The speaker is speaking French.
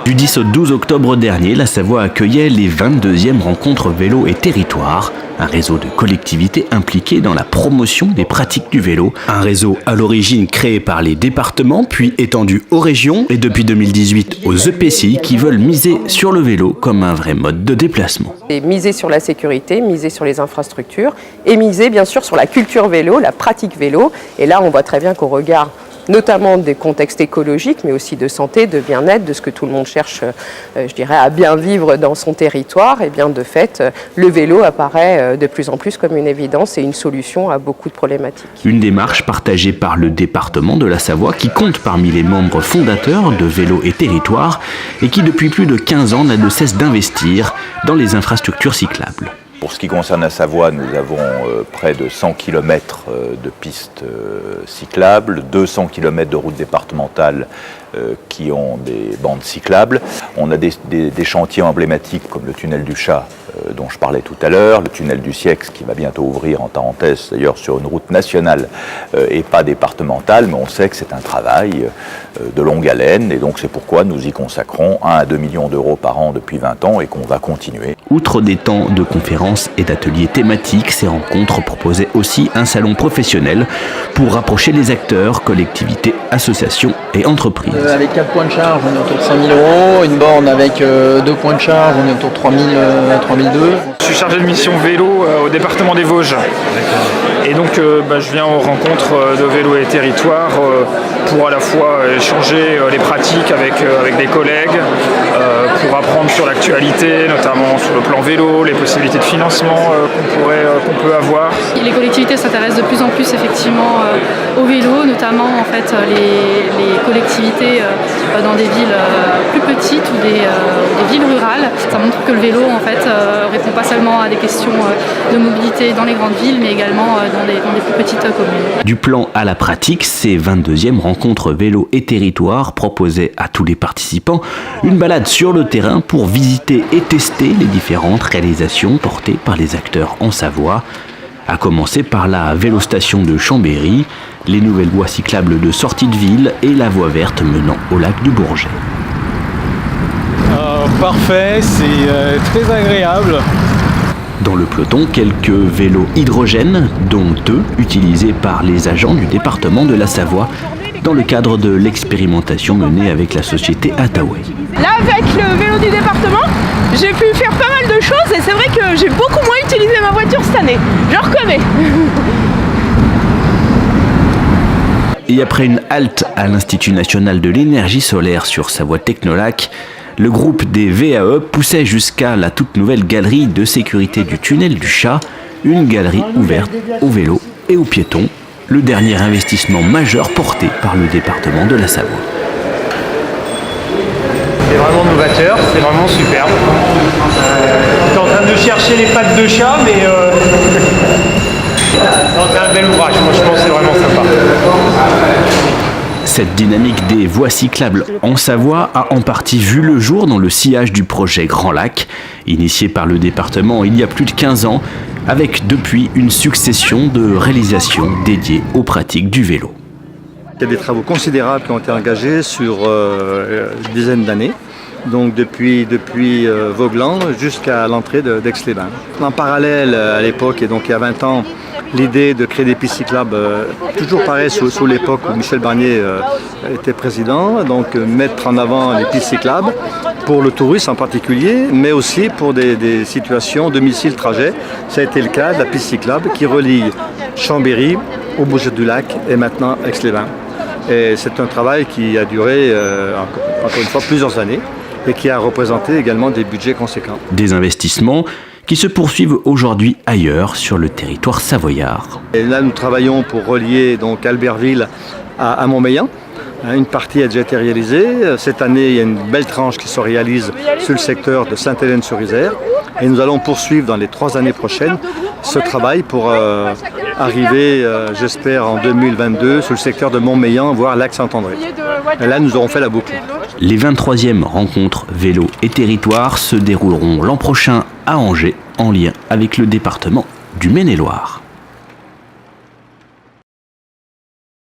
Du 10 au 12 octobre dernier, la Savoie accueillait les 22e rencontres vélo et territoire, un réseau de collectivités impliquées dans la promotion des pratiques du vélo. Un réseau à l'origine créé par les départements, puis étendu aux régions et depuis 2018 aux EPCI qui veulent miser sur le vélo comme un vrai mode de déplacement. Et miser sur la sécurité, miser sur les infrastructures et miser bien sûr sur la culture vélo, la pratique vélo. Et là, on voit très bien qu'au regard notamment des contextes écologiques, mais aussi de santé, de bien-être, de ce que tout le monde cherche, je dirais, à bien vivre dans son territoire. Et bien de fait, le vélo apparaît de plus en plus comme une évidence et une solution à beaucoup de problématiques. Une démarche partagée par le département de la Savoie qui compte parmi les membres fondateurs de Vélo et Territoire et qui depuis plus de 15 ans n'a de cesse d'investir dans les infrastructures cyclables. Pour ce qui concerne la Savoie, nous avons près de 100 km de pistes cyclables, 200 km de routes départementales qui ont des bandes cyclables. On a des chantiers emblématiques comme le tunnel du Chat dont je parlais tout à l'heure, le tunnel du Siècle qui va bientôt ouvrir en parenthèse d'ailleurs sur une route nationale et pas départementale, mais on sait que c'est un travail de longue haleine et donc c'est pourquoi nous y consacrons 1 à 2 millions d'euros par an depuis 20 ans et qu'on va continuer. Outre des temps de conférences et d'ateliers thématiques, ces rencontres proposaient aussi un salon professionnel pour rapprocher les acteurs, collectivités, associations et entreprises. Avec 4 points de charge, on est autour de 5 000 €. Une borne avec 2 points de charge, on est autour de 3 002. Je suis chargé de mission vélo au département des Vosges. Et donc je viens aux rencontres de Vélo et Territoire pour à la fois échanger les pratiques avec des collègues, pour apprendre sur l'actualité, notamment sur le plan vélo, les possibilités de financement qu'on peut avoir. Les collectivités s'intéressent de plus en plus effectivement au vélo, notamment en fait les collectivités dans des villes plus petites ou des villes rurales. Ça montre que le vélo en fait répond pas seulement à des questions de mobilité dans les grandes villes, mais également dans des plus petites communes. Du plan à la pratique, ces 22e rencontres vélo et territoire proposaient à tous les participants une balade sur le terrain pour visiter et tester les différentes réalisations portées par les acteurs en Savoie, à commencer par la vélostation de Chambéry, les nouvelles voies cyclables de sortie de ville et la voie verte menant au lac du Bourget. Parfait, c'est très agréable. Dans le peloton, quelques vélos hydrogène, dont 2 utilisés par les agents du département de la Savoie dans le cadre de l'expérimentation menée avec la société Attaway. Là, avec le vélo du département, j'ai pu faire pas mal de choses et c'est vrai que j'ai beaucoup moins utilisé ma voiture cette année. Je reconnais. Et après une halte à l'Institut national de l'énergie solaire sur Savoie Technolac, le groupe des VAE poussait jusqu'à la toute nouvelle galerie de sécurité du tunnel du Chat, une galerie ouverte aux vélos et aux piétons, le dernier investissement majeur porté par le département de la Savoie. C'est vraiment novateur, c'est vraiment superbe. J'étais en train de chercher les pattes de chat, mais c'est un bel ouvrage, franchement c'est vraiment sympa. Cette dynamique des voies cyclables en Savoie a en partie vu le jour dans le sillage du projet Grand Lac, initié par le département il y a plus de 15 ans, avec depuis une succession de réalisations dédiées aux pratiques du vélo. Il y a des travaux considérables qui ont été engagés sur une dizaine d'années, donc depuis Vaugeland jusqu'à l'entrée d'Aix-les-Bains. En parallèle, à l'époque, et donc il y a 20 ans, l'idée de créer des pistes cyclables, toujours pareil sous l'époque où Michel Barnier était président, donc mettre en avant les pistes cyclables pour le tourisme en particulier, mais aussi pour des situations domicile-trajet. Ça a été le cas de la piste cyclable qui relie Chambéry au Bourget-du-Lac et maintenant Aix-les-Bains. Et c'est un travail qui a duré, encore une fois, plusieurs années et qui a représenté également des budgets conséquents. Des investissements qui se poursuivent aujourd'hui ailleurs sur le territoire savoyard. Et là, nous travaillons pour relier donc Albertville à Montmélian. Une partie a déjà été réalisée. Cette année, il y a une belle tranche qui se réalise sur le secteur de Sainte-Hélène-sur-Isère. Et nous allons poursuivre dans les 3 années prochaines ce travail pour arriver, j'espère, en 2022 sur le secteur de Montmélian, voire Lac-Saint-André. Et là, nous aurons fait la boucle. Les 23e rencontres vélo et territoire se dérouleront l'an prochain à Angers, en lien avec le département du Maine-et-Loire.